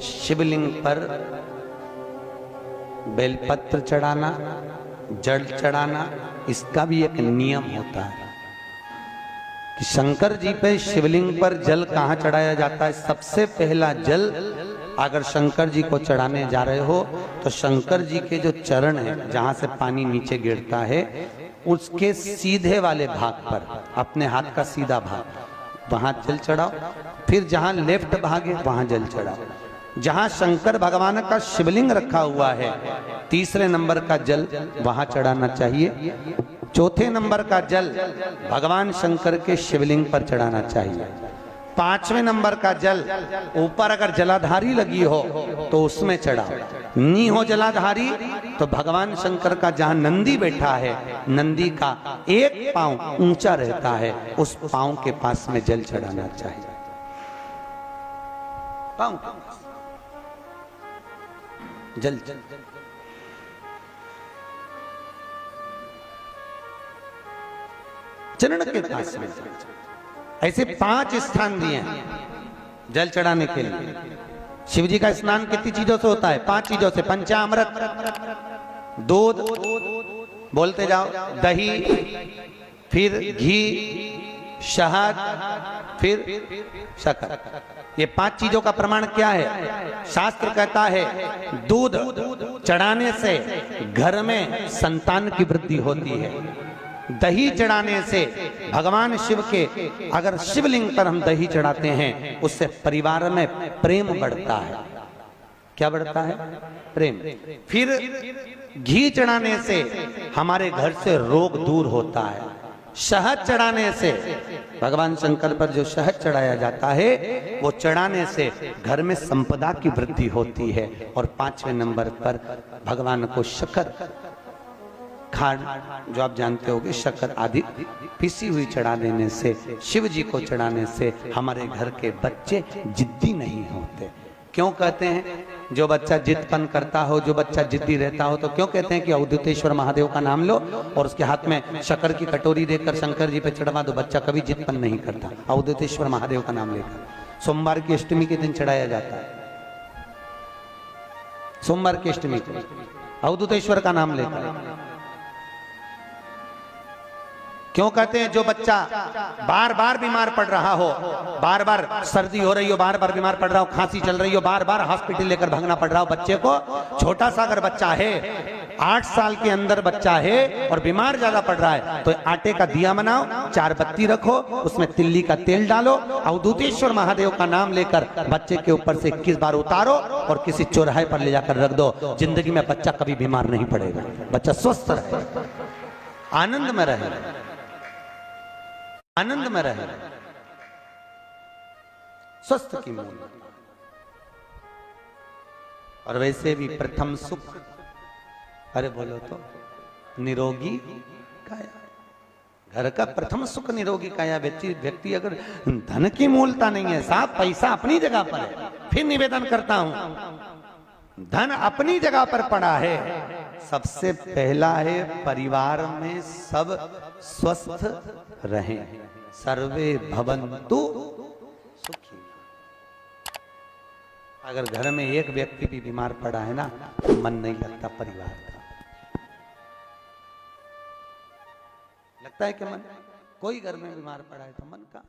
शिवलिंग पर बेलपत्र चढ़ाना, जल चढ़ाना, इसका भी एक नियम होता है कि शंकर जी पे शिवलिंग पर जल कहाँ चढ़ाया जाता है। सबसे पहला जल अगर शंकर जी को चढ़ाने जा रहे हो तो शंकर जी के जो चरण है, जहां से पानी नीचे गिरता है, उसके सीधे वाले भाग पर, अपने हाथ का सीधा भाग, वहां जल चढ़ाओ। फिर जहां लेफ्ट भाग है वहां जल चढ़ाओ। जहां शंकर भगवान का शिवलिंग रखा हुआ है, तीसरे नंबर का जल वहां चढ़ाना चाहिए। चौथे नंबर का जल भगवान शंकर के शिवलिंग पर चढ़ाना चाहिए। पांचवें नंबर का जल ऊपर अगर जलाधारी लगी हो तो उसमें चढ़ाओ, नी हो जलाधारी तो भगवान शंकर का जहां नंदी बैठा है, नंदी का एक पांव ऊंचा रहता है, उस पांव के पास में जल चढ़ाना चाहिए। पांव जल चरण के पास में। ऐसे 5 स्थान दिए हैं जल चढ़ाने के लिए। शिव जी का स्नान कितनी चीजों से होता है? 5 चीजों से। पंचामृत, दूध, बोलते जाओ, दही, फिर घी, शहद, फिर शक्कर। ये 5 चीजों का प्रमाण क्या है? शास्त्र कहता है दूध चढ़ाने से घर में संतान की वृद्धि होती है। दही चढ़ाने से भगवान शिव के, अगर शिवलिंग पर हम दही चढ़ाते हैं, उससे परिवार में प्रेम बढ़ता है। क्या बढ़ता है? प्रेम। फिर घी चढ़ाने से हमारे घर से रोग दूर होता है। शहद चढ़ाने से, भगवान शंकर पर जो शहद चढ़ाया जाता है, वो चढ़ाने से घर में संपदा की वृद्धि होती है। और 5वें नंबर पर भगवान को शक्कर, खांड, जो आप जानते होंगे, शक्कर आदि पिसी हुई चढ़ा देने से, शिव जी को चढ़ाने से हमारे घर के बच्चे जिद्दी नहीं होते। क्यों कहते हैं? जो बच्चा जिद्दपन करता हो, जो बच्चा जिद्दी रहता हो, तो क्यों कहते हैं कि अवधूतेश्वर महादेव का नाम लो और उसके हाथ में शक्कर की कटोरी देकर शंकर जी पे चढ़वा दो, बच्चा कभी जिद्दपन नहीं करता। अवधूतेश्वर महादेव का नाम लेकर सोमवार की अष्टमी के दिन चढ़ाया जाता है। सोमवार की अष्टमी को अवधूतेश्वर का नाम लेकर। क्यों कहते हैं? जो बच्चा बार बार बीमार पड़ रहा हो, बार बार सर्दी हो रही हो, बार बार बीमार पड़ रहा हो, खांसी चल रही हो, बार बार हॉस्पिटल लेकर भागना पड़ रहा हो बच्चे को, छोटा सा अगर बच्चा है, 8 साल के अंदर बच्चा है और बीमार ज्यादा पड़ रहा है, तो आटे का दिया बनाओ, 4 बत्ती रखो, उसमें तिल्ली का तेल डालो, अवधूतेश्वर महादेव का नाम लेकर बच्चे के ऊपर से 21 बार उतारो और किसी चौराहे पर ले जाकर रख दो। जिंदगी में बच्चा कभी बीमार नहीं पड़ेगा, बच्चा स्वस्थ रहे, आनंद में रहे, आनंद में रहे, स्वस्थ की मूल। और वैसे भी प्रथम सुख, अरे बोलो तो, निरोगी काया। घर का प्रथम सुख निरोगी काया। व्यक्ति अगर धन की मूलता नहीं है, साहब पैसा अपनी जगह पर है, फिर निवेदन करता हूं, धन अपनी जगह पर पड़ा है। सबसे पहला है परिवार में सब स्वस्थ रहें, सर्वे भवन्तु सुखी। अगर घर में एक व्यक्ति भी बीमार पड़ा है ना, तो मन नहीं लगता परिवार का। लगता है कि मन, कोई घर में बीमार पड़ा है तो मन का